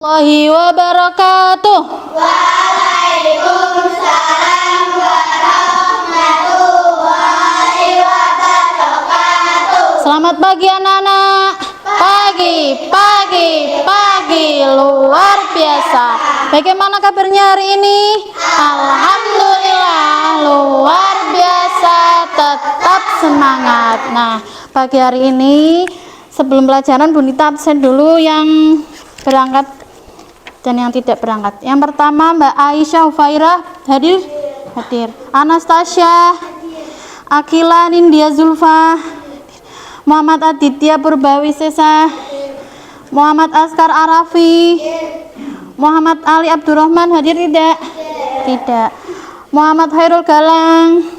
Warahmatullahi wabarakatuh. Waalaikumsalam warahmatullahi wabarakatuh. Selamat pagi anak-anak. Pagi luar biasa. Bagaimana kabarnya hari ini? Alhamdulillah luar biasa, tetap semangat. Nah, pagi hari ini sebelum pelajaran Bunita absen dulu yang berangkat dan yang tidak berangkat. Yang pertama Mbak Aisyah Hufairah hadir? Hadir. Anastasia, Akila Nindya Zulfa, Muhammad Aditya Purbawisesa, Muhammad Askar Arafi, Muhammad Ali Abdurrahman hadir tidak? Tidak. Muhammad Hairul Galang,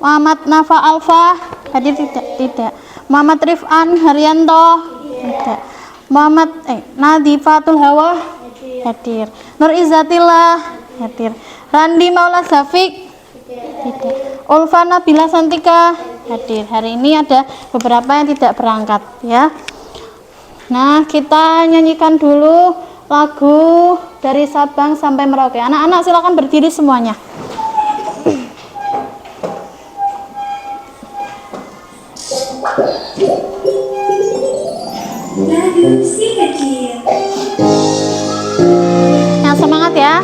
Muhammad Nafa Alfa hadir tidak? Tidak. Muhammad Rifan Haryanto tidak. Muhammad Nadifatul Hawa hadir. Nur Izzatillah hadir. Randi Maula Safik tidak. Ulfa Nabila Santika hadir. Hari ini ada beberapa yang tidak berangkat ya. Nah, kita nyanyikan dulu lagu dari Sabang sampai Merauke. Anak-anak silakan berdiri semuanya. Lagu si kecil. Yang semangat ya.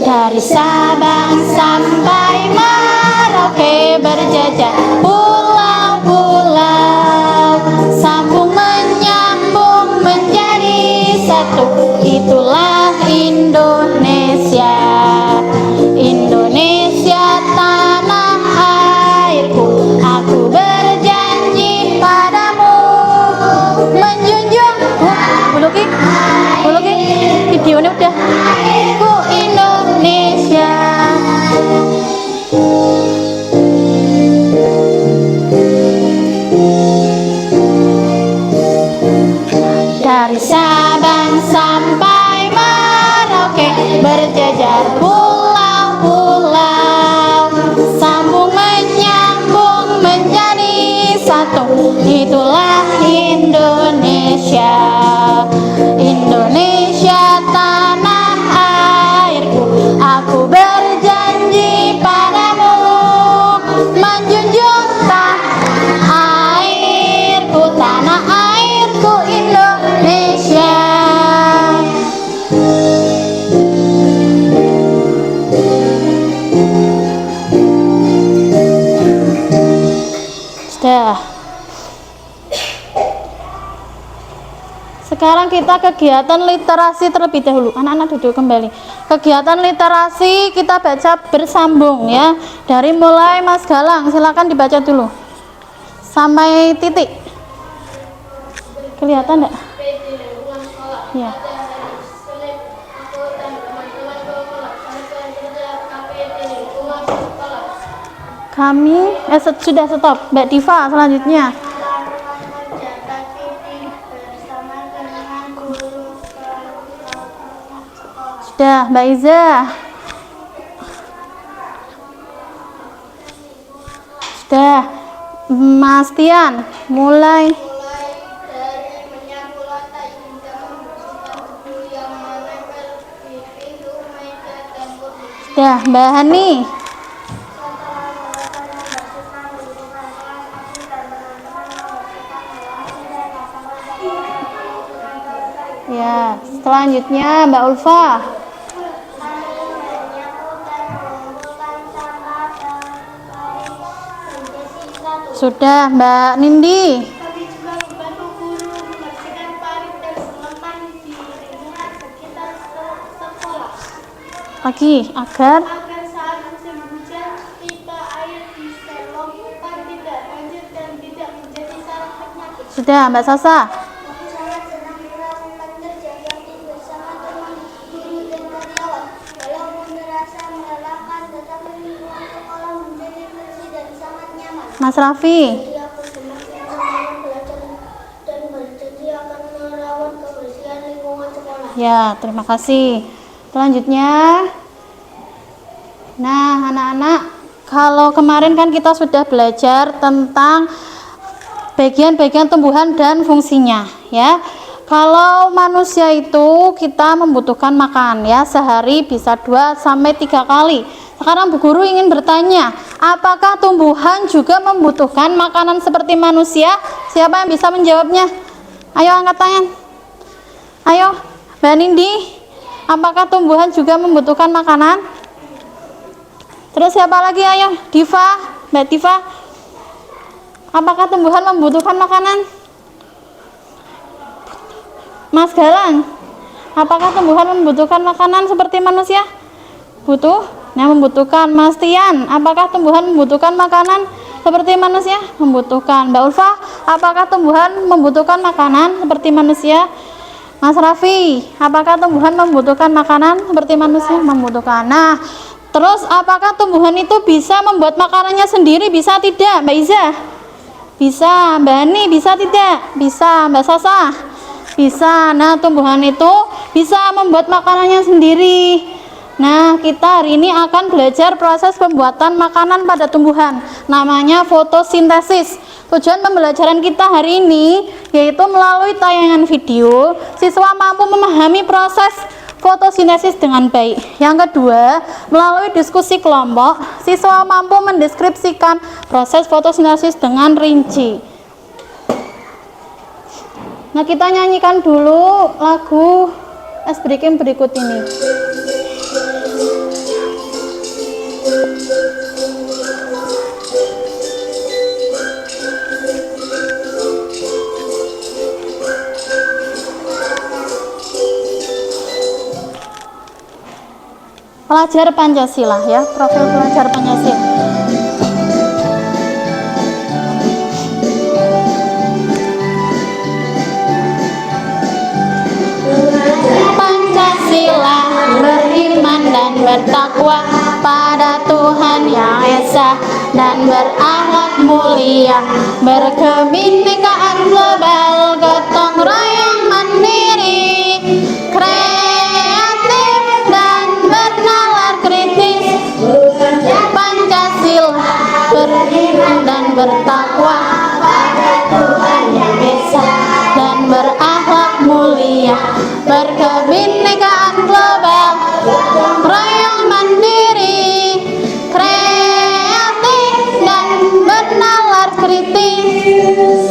Dari Sabang sampai Merauke berjajar pulau-pulau, sambung menyambung menjadi satu. Itulah Indonesia. Indonesia tanah airku, aku berjanji padamu menjunjung buluki videonya udah ku Indonesia. Dari Sabang sampai Merauke berjajar pulau-pulau, sambung menyambung menjadi satu. Itulah Indonesia. Indonesia tanah airku, aku berjanji padamu menjunjung tanah airku, tanah airku Indonesia. Sudah. Sekarang kita kegiatan literasi terlebih dahulu. Anak-anak duduk kembali. Kegiatan literasi kita baca bersambung ya. Dari mulai Mas Galang, silakan dibaca dulu sampai titik. Kelihatan enggak? Ya. Kami sudah stop. Mbak Diva selanjutnya. Sudah, Mbak Iza. Sudah, Mas Tian. Mulai. Sudah, Mbak Hani. Ya, selanjutnya Mbak Ulfa. Sudah, Mbak Nindi. Kami juga membantu guru membersihkan parit dan selokan di lingkungan sekitar sekolah. Lagi, agar Saat musim hujan, pipa air diselongkan tidak banjir dan tidak menjadi sarang penyakit. sudah, Mbak Sasa. Aku sangat senang melakukan kerja bakti bersama teman guru dan karyawan. Walaupun terasa melelahkan, tetapi lingkungan sekolah menjadi bersih dan sangat nyaman. Mas Raffi. Jadi aku semakin semangat belajar dan berjanji akan merawat kebersihan lingkungan sekolah. Ya, terima kasih. Selanjutnya, nah anak-anak, kalau kemarin kan kita sudah belajar tentang bagian-bagian tumbuhan dan fungsinya ya. Kalau manusia itu kita membutuhkan makan ya, sehari bisa 2 sampai 3 kali. Sekarang Bu Guru ingin bertanya, apakah tumbuhan juga membutuhkan makanan seperti manusia? Siapa yang bisa menjawabnya? Ayo angkat tangan. Ayo, Mbak Nindi, apakah tumbuhan juga membutuhkan makanan? Terus siapa lagi? Ayo, Diva, Mbak Diva. Apakah tumbuhan membutuhkan makanan? Mas Galang, apakah tumbuhan membutuhkan makanan seperti manusia? Butuh? Nah, membutuhkan. Mas Tian, apakah tumbuhan membutuhkan makanan seperti manusia? Membutuhkan. Mbak Ulfa, apakah tumbuhan membutuhkan makanan seperti manusia? Mas Raffi, apakah tumbuhan membutuhkan makanan seperti manusia? Membutuhkan. Nah, terus apakah tumbuhan itu bisa membuat makanannya sendiri? Bisa tidak, Mbak Iza? Bisa. Mbak Ani, bisa tidak? Bisa. Mbak Sasa? Bisa. Nah, tumbuhan itu bisa membuat makanannya sendiri. Nah, kita hari ini akan belajar proses pembuatan makanan pada tumbuhan. Namanya fotosintesis. Tujuan pembelajaran kita hari ini yaitu melalui tayangan video, siswa mampu memahami proses fotosintesis dengan baik. Yang kedua, melalui diskusi kelompok, siswa mampu mendeskripsikan proses fotosintesis dengan rinci. Nah, kita nyanyikan dulu lagu Es Breaking berikut ini. Pelajar Pancasila ya, profil pelajar Pancasila. Pancasila beriman dan bertakwa pada Tuhan Yang Esa dan berakhlak mulia, berkebinekaan global, gotong royong mandiri, kreatif dan bernalar kritis. Pancasila beriman dan bertakwa pada Tuhan Yang Esa dan berakhlak mulia, berkebinekaan global, gotong royong mandiri, kreatif dan bernalar kritis.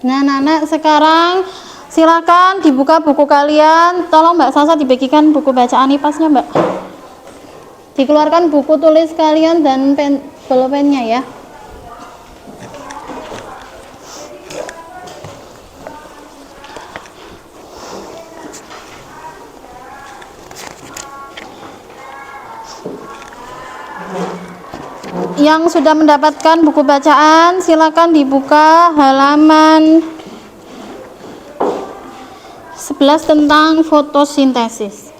Nah, anak-anak sekarang silakan dibuka buku kalian. Tolong Mbak Sasa dibagikan buku bacaan IPAS-nya, Mbak. Dikeluarkan buku tulis kalian dan pulpennya ya. Yang sudah mendapatkan buku bacaan silakan dibuka halaman 11 tentang fotosintesis.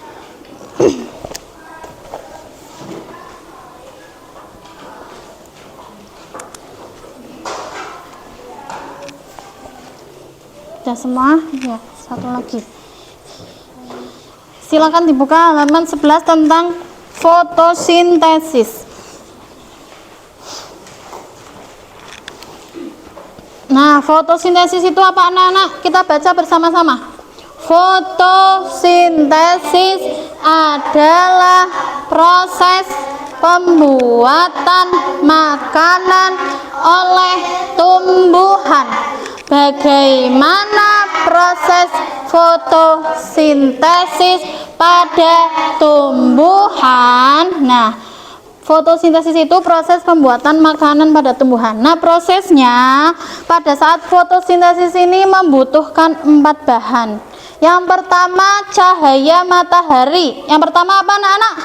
Sudah semua? Ya, satu lagi. Silakan dibuka halaman 11 tentang fotosintesis. Nah, fotosintesis itu apa anak-anak? Kita baca bersama-sama. Fotosintesis adalah proses pembuatan makanan oleh tumbuhan. Bagaimana proses fotosintesis pada tumbuhan? Nah, fotosintesis itu proses pembuatan makanan pada tumbuhan. Nah, prosesnya pada saat fotosintesis ini membutuhkan 4 bahan. Yang pertama cahaya matahari. Yang pertama apa anak-anak?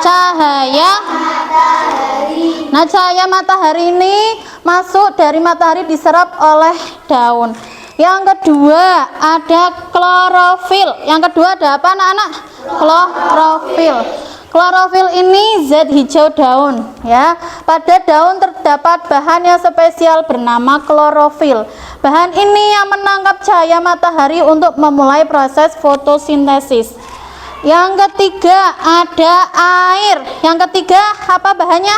Cahaya matahari. Nah, cahaya matahari ini masuk dari matahari diserap oleh daun. Yang kedua ada klorofil. Yang kedua ada apa anak-anak? Klorofil. Klorofil ini zat hijau daun, ya. Pada daun terdapat bahan yang spesial bernama klorofil. Bahan ini yang menangkap cahaya matahari untuk memulai proses fotosintesis. Yang ketiga ada air. Yang ketiga apa bahannya?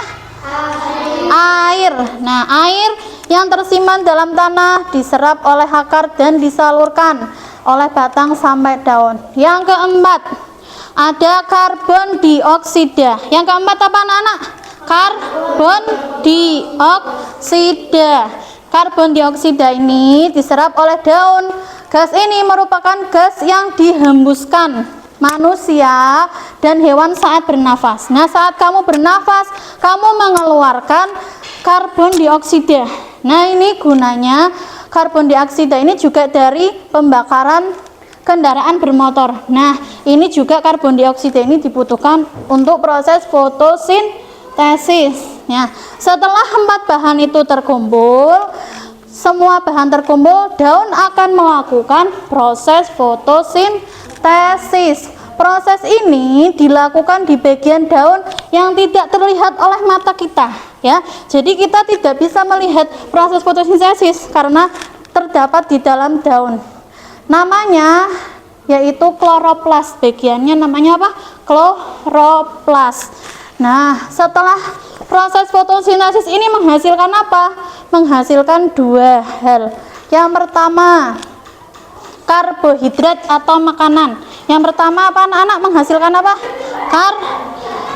Air. Nah, air yang tersimpan dalam tanah diserap oleh akar dan disalurkan oleh batang sampai daun. Yang keempat ada karbon dioksida. Yang keempat apa anak-anak? Karbon dioksida. Karbon dioksida ini diserap oleh daun. Gas ini merupakan gas yang dihembuskan manusia dan hewan saat bernafas. Nah, saat kamu bernafas, kamu mengeluarkan karbon dioksida. Nah, ini gunanya karbon dioksida ini juga dari pembakaran kendaraan bermotor. Nah, ini juga karbon dioksida ini dibutuhkan untuk proses fotosintesis. Ya, setelah 4 bahan itu terkumpul, semua bahan terkumpul, daun akan melakukan proses fotosintesis. Proses ini dilakukan di bagian daun yang tidak terlihat oleh mata kita, ya. Jadi kita tidak bisa melihat proses fotosintesis karena terdapat di dalam daun. Namanya yaitu kloroplas. Bagiannya namanya apa? Kloroplas. Nah, setelah proses fotosintesis ini menghasilkan apa? Menghasilkan 2 hal. Yang pertama, karbohidrat atau makanan. Yang pertama apa anak-anak? Menghasilkan apa?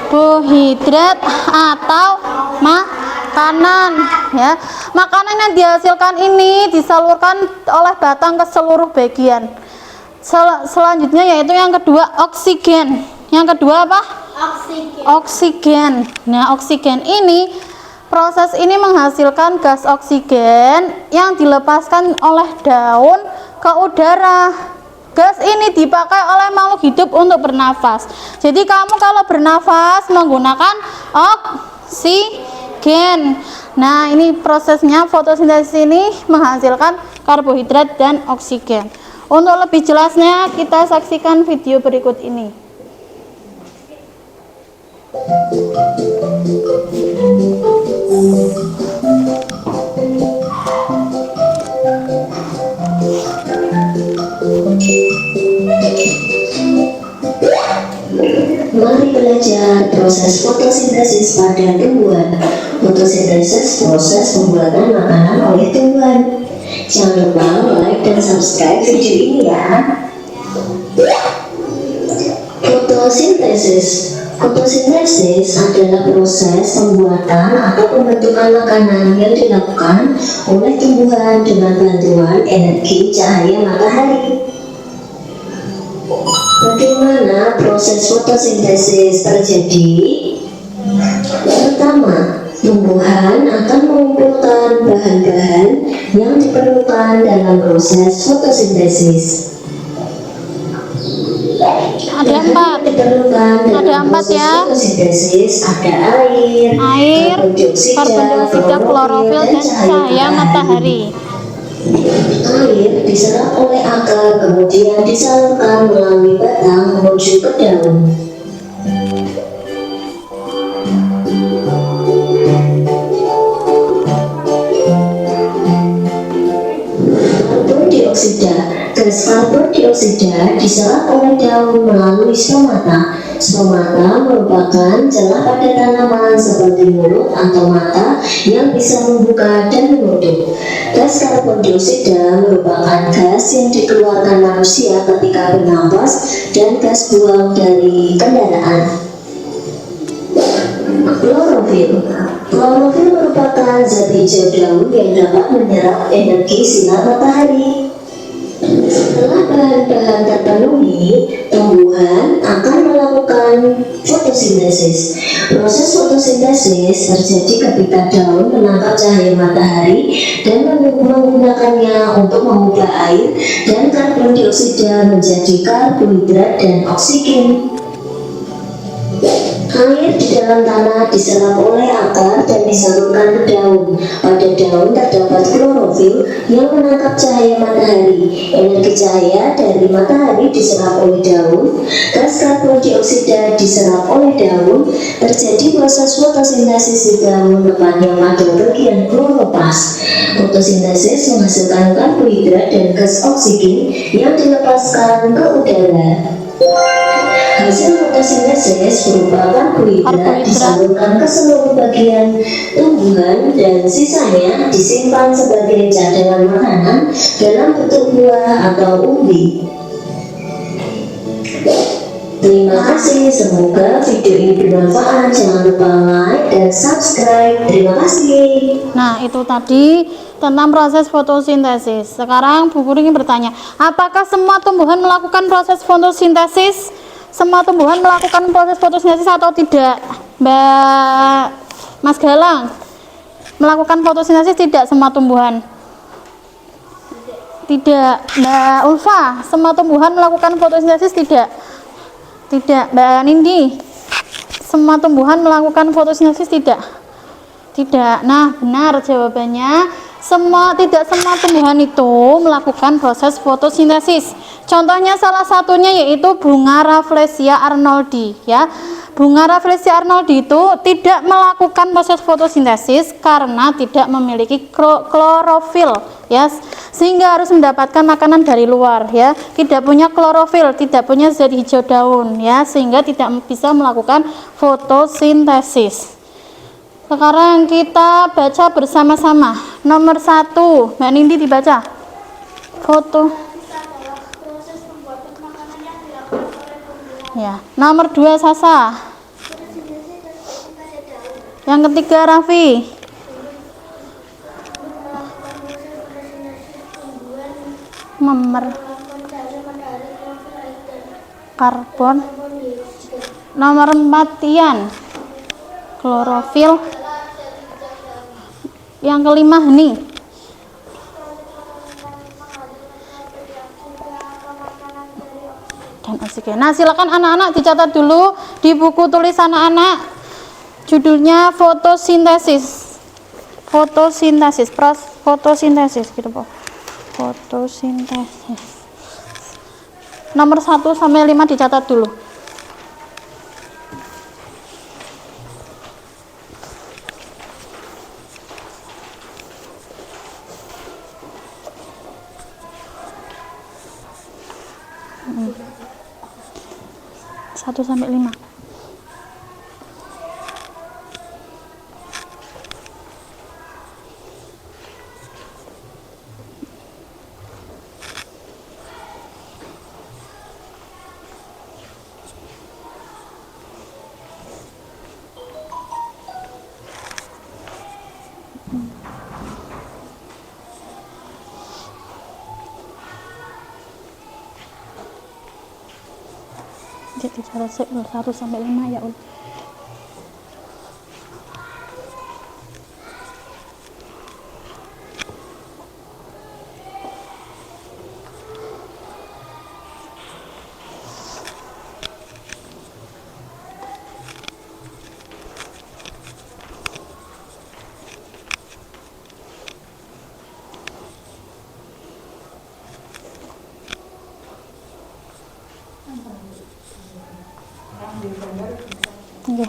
Karbohidrat atau makanan, ya. Makanan yang dihasilkan ini disalurkan oleh batang ke seluruh bagian. Selanjutnya yaitu yang kedua oksigen. Yang kedua apa? Oksigen. Nah, oksigen ini proses ini menghasilkan gas oksigen yang dilepaskan oleh daun ke udara. Gas ini dipakai oleh makhluk hidup untuk bernafas. Jadi kamu kalau bernafas menggunakan oksigen. Nah, ini prosesnya fotosintesis ini menghasilkan karbohidrat dan oksigen. Untuk lebih jelasnya kita saksikan video berikut ini. Mari belajar proses fotosintesis pada tumbuhan. Fotosintesis proses pembuatan makanan oleh tumbuhan. Jangan lupa like dan subscribe video ini ya. Fotosintesis adalah proses pembuatan atau pembentukan makanan yang dilakukan oleh tumbuhan dengan bantuan energi cahaya matahari. Bagaimana proses fotosintesis terjadi? Yang pertama, tumbuhan akan mengumpulkan bahan-bahan yang diperlukan dalam proses fotosintesis. Ada 4. Ada 4 ya. Fotosintesis ada air, Karbon dioksida, klorofil dan cahaya matahari. Air diserap oleh akar, kemudian disalurkan melalui batang menuju ke daun. Karbon dioksida. Gas karbon dioksida diserap oleh daun melalui stomata. Stomata merupakan celah pada tanaman seperti mulut atau mata yang bisa membuka dan menutup. Gas karbon dioksida merupakan gas yang dikeluarkan manusia ketika bernafas dan gas buang dari kendaraan. Klorofil. Klorofil merupakan zat hijau daun yang dapat menyerap energi sinar matahari. Setelah bahan-bahan terpenuhi, tumbuhan akan melakukan fotosintesis. Proses fotosintesis terjadi ketika daun menangkap cahaya matahari dan menggunakannya untuk mengubah air dan karbon dioksida menjadi karbohidrat dan oksigen. Air di dalam tanah diserap oleh akar dan disalurkan ke daun. Pada daun terdapat klorofil yang menangkap cahaya matahari. Energi cahaya dari matahari diserap oleh daun. Gas karbon dioksida diserap oleh daun. Terjadi proses fotosintesis di daun tepatnya pada bagian kloroplas. Fotosintesis menghasilkan karbohidrat dan gas oksigen yang dilepaskan ke udara. Hasil fotosintesis berupa karbohidrat disalurkan ke seluruh bagian tumbuhan dan sisanya disimpan sebagai cadangan makanan dalam bentuk buah atau umbi. Terima kasih, semoga video ini bermanfaat. Jangan lupa like dan subscribe. Terima kasih. Nah, itu tadi tentang proses fotosintesis. Sekarang Bu Guru ingin bertanya, apakah semua tumbuhan melakukan proses fotosintesis? Semua tumbuhan melakukan proses fotosintesis atau tidak? Mbak Mas Galang, melakukan fotosintesis tidak semua tumbuhan? Tidak. Mbak Ulfa, semua tumbuhan melakukan fotosintesis tidak? Tidak. Mbak Nindi, semua tumbuhan melakukan fotosintesis tidak? Tidak. Nah, benar jawabannya. Tidak semua tumbuhan itu melakukan proses fotosintesis. Contohnya salah satunya yaitu bunga Rafflesia arnoldi, ya. Bunga Rafflesia arnoldi itu tidak melakukan proses fotosintesis karena tidak memiliki klorofil, ya. Sehingga harus mendapatkan makanan dari luar, ya. Tidak punya klorofil, tidak punya zat hijau daun, ya, sehingga tidak bisa melakukan fotosintesis. Sekarang kita baca bersama-sama. Nomor 1, Mbak Nindi dibaca. Foto. Proses pembuatan makanan yang dilakukan oleh tumbuhan. Ya. Nomor 2, Sasa. Fotosintesis terjadi pada daun. Yang ketiga, Raffi. Melakukan proses fotosintesis tumbuhan Melakukan cahaya matahari, klorofil, air, dan karbon. karbon dioksida. Nomor 4, Tian. Klorofil. Yang kelima, Heni. Dan oksigen. Nah, silakan anak-anak dicatat dulu di buku tulis anak-anak. Judulnya fotosintesis. Fotosintesis, fotosintesis gitu, Po. Fotosintesis. Nomor 1 sampai 5 dicatat dulu. Satu sampai 5. Jadi cara 1 sampai 5 ya, Ul. Oke.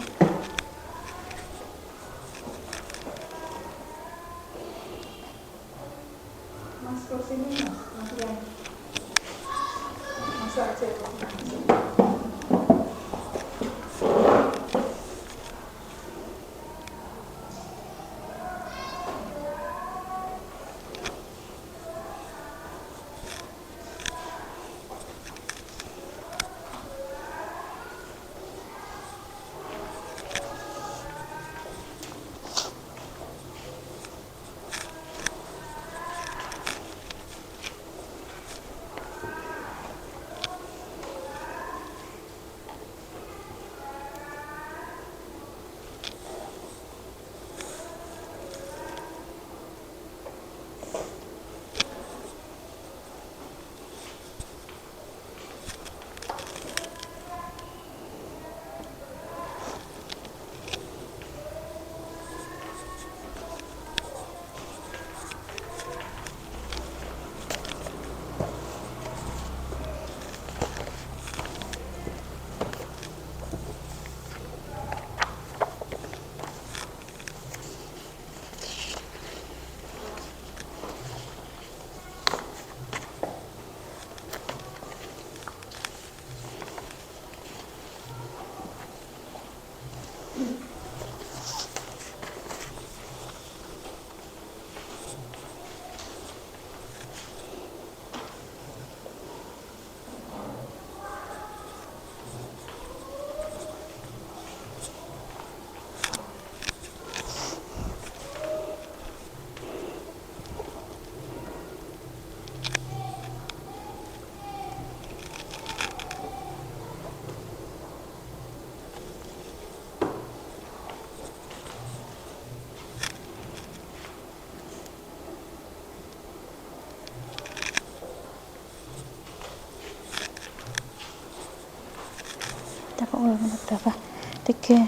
Oke.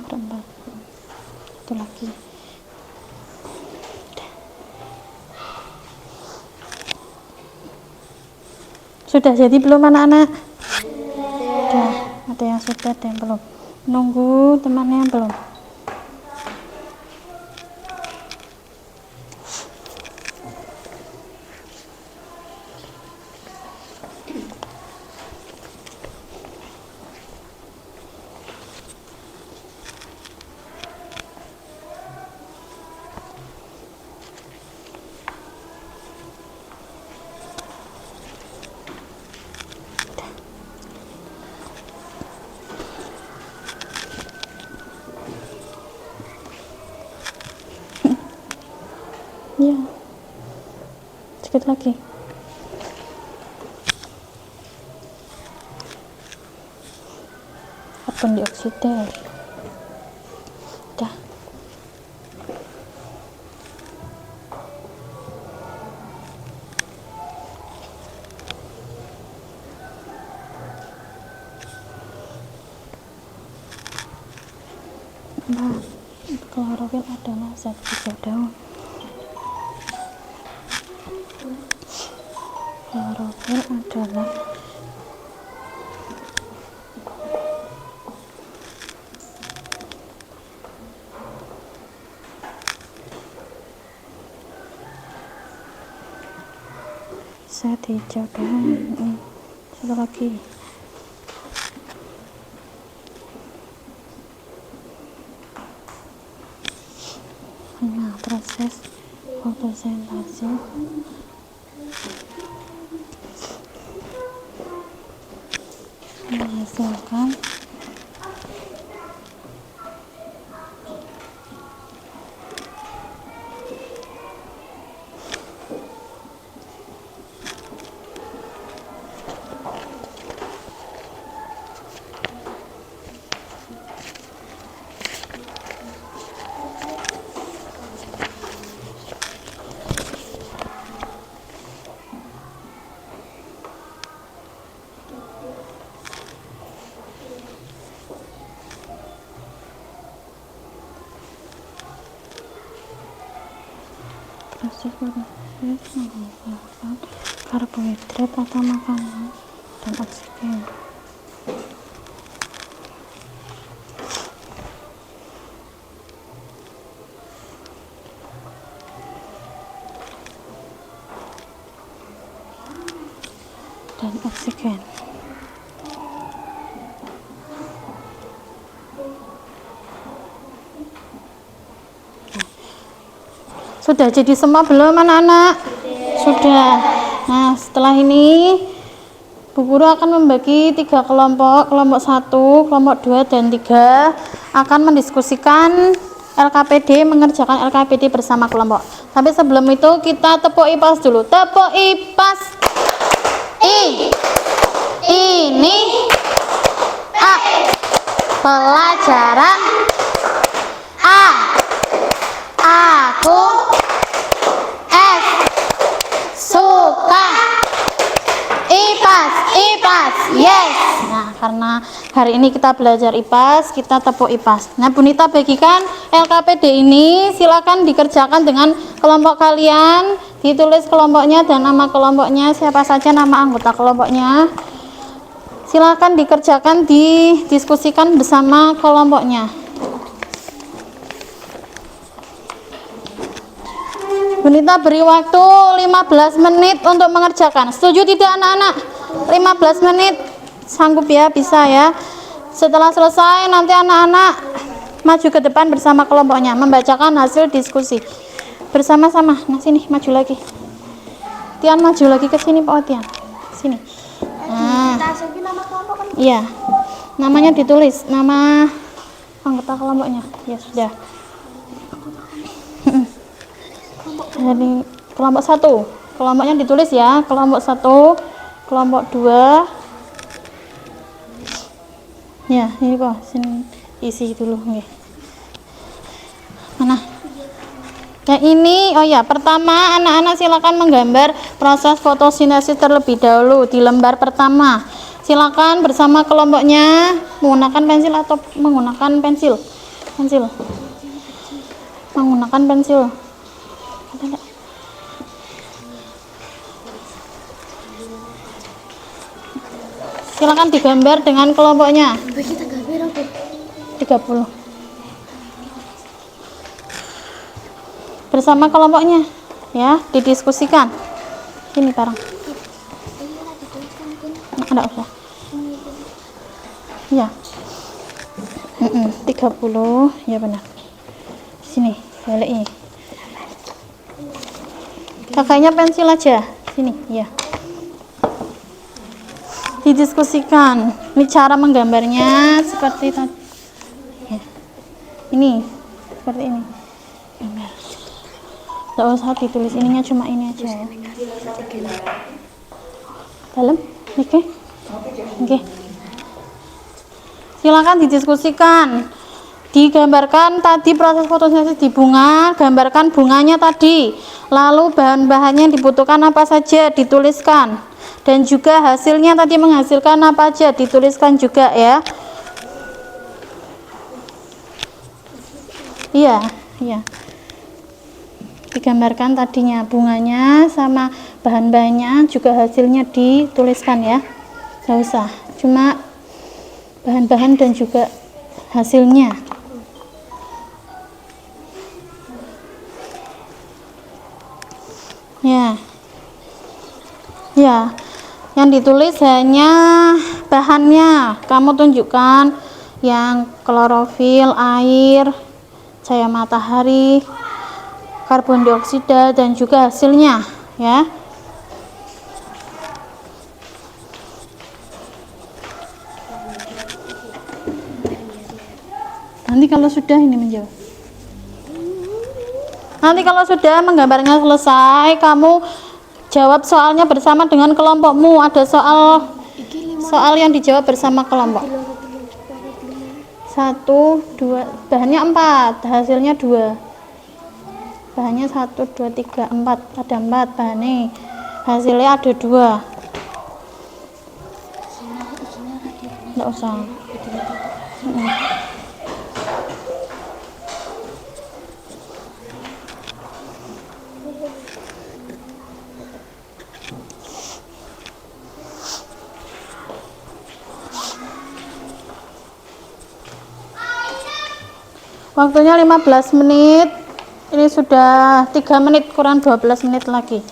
Rembat. Satu lagi. Sudah jadi belum anak-anak? Sudah. Ada yang sudah, ada yang belum. Nunggu temannya yang belum. Ya, sedikit lagi. Karbon dioksida. Dah. Nah, klorofil adalah zat hijau daun. Klorofil adalah zat hijau daun. Satu lagi. Nah, proses fotosintase menghasilkan proses menghasilkan karbohidrat atau makanan dan oksigen. Dan oksigen. Sudah jadi semua belum anak-anak? Sudah. Nah, setelah ini Bu Guru akan membagi 3 kelompok, kelompok 1, kelompok 2 dan 3 akan mendiskusikan LKPD, mengerjakan LKPD bersama kelompok. Tapi sebelum itu kita tepuk IPAS dulu. Tepuk IPAS. Ini A. Pelajaran A. Aku S. Suka IPAS. Yes. Nah, karena hari ini kita belajar IPAS, kita tepuk IPAS. Nah, Bu Nita bagikan LKPD ini, silakan dikerjakan dengan kelompok kalian, ditulis kelompoknya dan nama kelompoknya, siapa saja nama anggota kelompoknya. Silakan dikerjakan, didiskusikan bersama kelompoknya. Bu Nita beri waktu 15 menit untuk mengerjakan. Setuju tidak anak-anak? 15 menit sanggup ya, bisa ya. Setelah selesai nanti anak-anak maju ke depan bersama kelompoknya membacakan hasil diskusi bersama-sama. Nah, sini maju lagi. Tian maju lagi ke sini Pak Tian. Sini. Nah. Iya. Namanya ditulis, nama anggota kelompoknya. Ya sudah. Jadi kelompok 1 kelompoknya ditulis ya, kelompok 1, kelompok 2, Ya, ini kok sini isi dulu nggih. Mana? Yang ini, oh ya, pertama anak-anak silakan menggambar proses fotosintesis terlebih dahulu di lembar pertama. Silakan bersama kelompoknya menggunakan pensil atau menggunakan pensil. Pensil. Menggunakan pensil. Silakan digambar dengan kelompoknya. 30. Bersama kelompoknya ya, didiskusikan. Sini bareng. Enggak usah. Ya. 30 ya benar. Sini, balik ini. Kakaknya pensil aja. Sini, ya. Didiskusikan. Ini cara menggambarnya seperti tadi. Ya. Ini seperti ini. Gambar. Tidak usah ditulis ininya, cuma ini aja ya. Dalam, oke, oke. Silakan didiskusikan. Digambarkan tadi proses fotosintesis di bunga, gambarkan bunganya tadi. Lalu bahan-bahannya yang dibutuhkan apa saja dituliskan. Dan juga hasilnya tadi menghasilkan apa aja dituliskan juga ya. Iya, iya. Digambarkan tadinya bunganya sama bahan-bahannya, juga hasilnya dituliskan ya. Nggak usah, cuma bahan-bahan dan juga hasilnya. Ya, ya, yang ditulis hanya bahannya. Kamu tunjukkan yang klorofil, air, cahaya matahari, karbon dioksida, dan juga hasilnya ya. Nanti kalau sudah ini menjawab. Nanti kalau sudah menggambarnya selesai, kamu jawab soalnya bersama dengan kelompokmu. Ada soal yang dijawab bersama kelompok. 1, 2, bahannya 4, hasilnya 2. Bahannya 1, 2, 3, 4, ada 4 bahannya, hasilnya ada 2. Nggak usah. Waktunya 15 menit. Ini sudah 3 menit, kurang 12 menit lagi.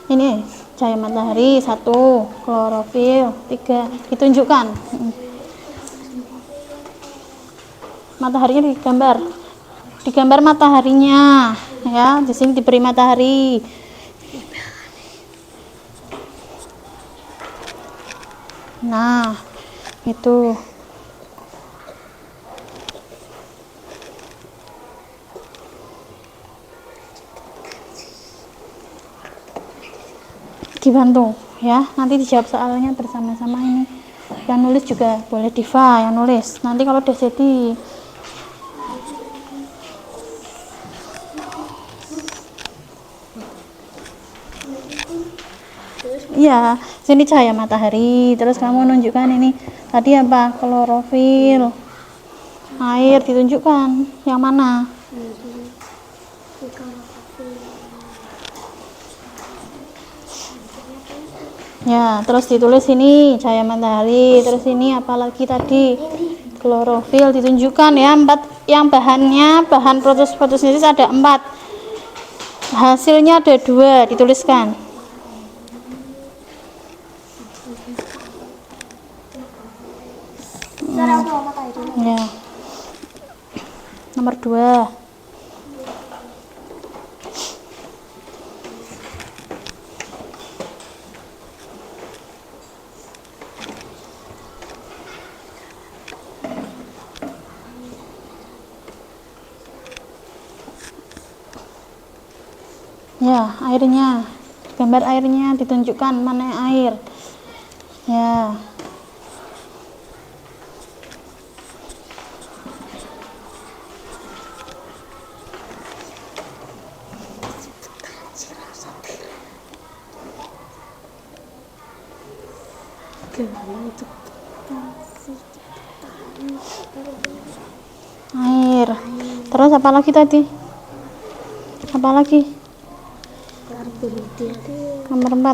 Ini cahaya matahari 1, klorofil 3, ditunjukkan. Mataharinya digambar mataharinya ya. Di sini diberi matahari. Nah, itu. Dibantu ya, nanti dijawab soalnya bersama-sama. Ini yang nulis juga boleh Diva yang nulis. Nanti kalau udah jadi iya, sini cahaya matahari, terus kamu menunjukkan ini tadi apa, klorofil, air, ditunjukkan yang mana. Ya, terus ditulis ini cahaya matahari, terus ini apalagi tadi klorofil, ditunjukkan ya. 4 yang bahannya, bahan proses fotosintesis ada 4, hasilnya ada 2, dituliskan. Ya, nomor 2. Ya, airnya gambar airnya, ditunjukkan mana yang air. Ya. Air. Terus apa lagi tadi? Apa lagi? Nomor 4.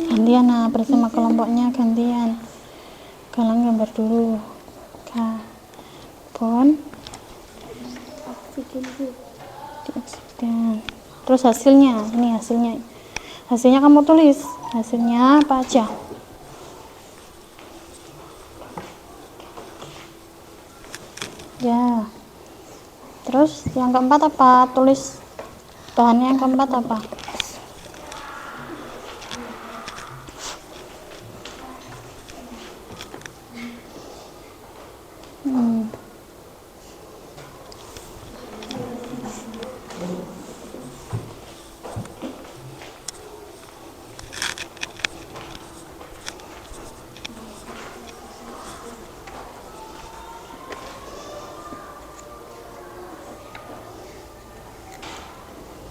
Gantian, nah bersama kelompoknya gantian. Kalian gambar dulu. Karbon dioksida. Terus hasilnya, ini hasilnya. Hasilnya kamu tulis. Hasilnya apa aja? Ya. Terus yang keempat apa? Tulis bahannya yang keempat apa?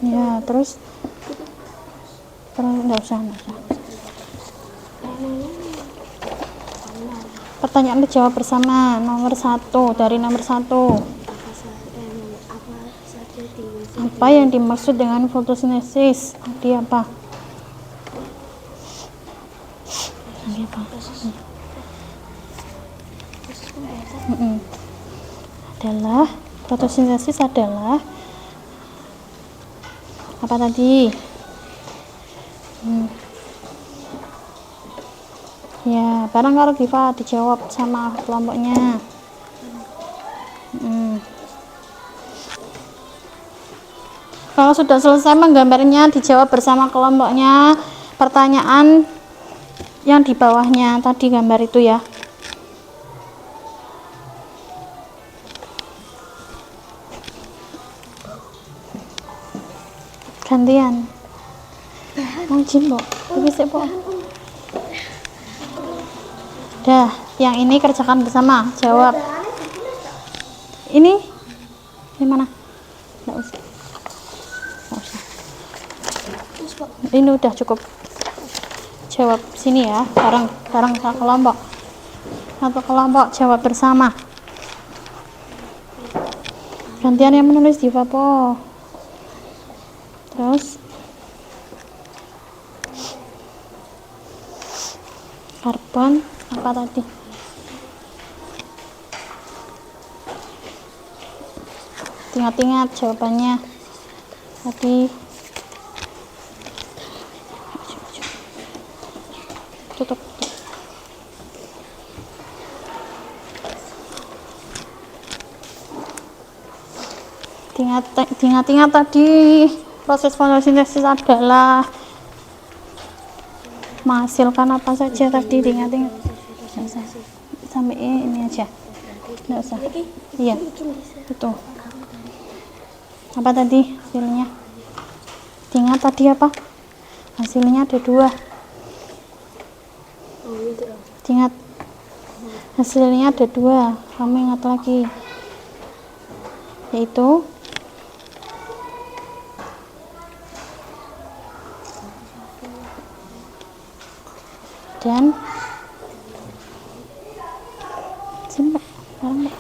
Ya, terus enggak usah. Pertanyaan dijawab bersama. Nomor 1, dari nomor 1. Apa yang dimaksud dengan fotosintesis? Tadi apa? Adalah fotosintesis adalah apa tadi? Ya, barang kalau Diva dijawab sama kelompoknya. Kalau sudah selesai menggambarnya, dijawab bersama kelompoknya pertanyaan yang di bawahnya tadi gambar itu ya. Gantian. Mau Jimbo, bisa po. Dah, yang ini kerjakan bersama. Jawab. Ini mana? Nggak usah. Ini udah cukup. Jawab sini ya, bareng satu kelompok. Satu kelompok jawab bersama. Gantian yang menulis Diva po. Terus karbon apa tadi? Ingat-ingat jawabannya tadi. Tutup. Ingat-ingat tadi proses fotosintesis adalah menghasilkan apa saja tadi. Ingat-ingat. Sampai ini aja. Nggak usah. Iya. Betul. Apa tadi hasilnya? Ingat tadi apa? Hasilnya ada 2. Ingat. Hasilnya ada 2. Kamu ingat lagi. Yaitu dan sini Mbak, barang Mbak.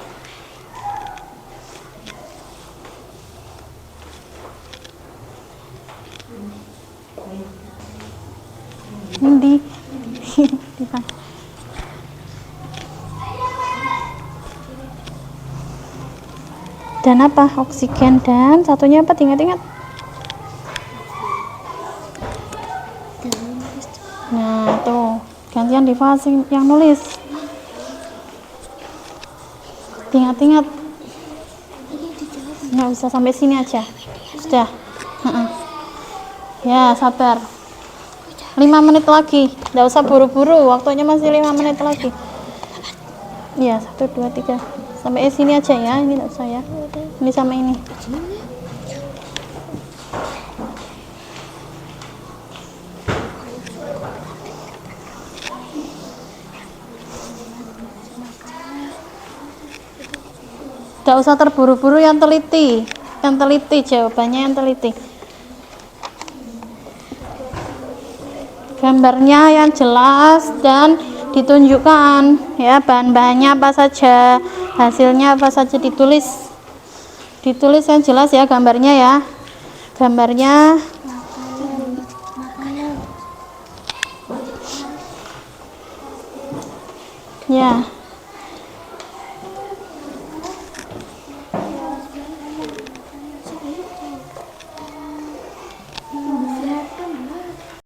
Di dan apa? Oksigen dan satunya apa? Ingat-ingat. Nah, tuh. Gantian Diva yang nulis. Ingat-ingat. Nggak usah sampai sini aja. Sudah. Ya, sabar. 5 menit lagi. Nggak usah buru-buru. Waktunya masih 5 menit lagi. Ya, 1, 2, 3. Sampai sini aja ya. Ini nggak usah ya. Ini sama ini. Tidak usah terburu-buru, yang teliti. Yang teliti jawabannya, yang teliti. Gambarnya yang jelas dan ditunjukkan ya, bahan-bahannya apa saja, hasilnya apa saja, ditulis yang jelas ya, gambarnya ya, gambarnya ya.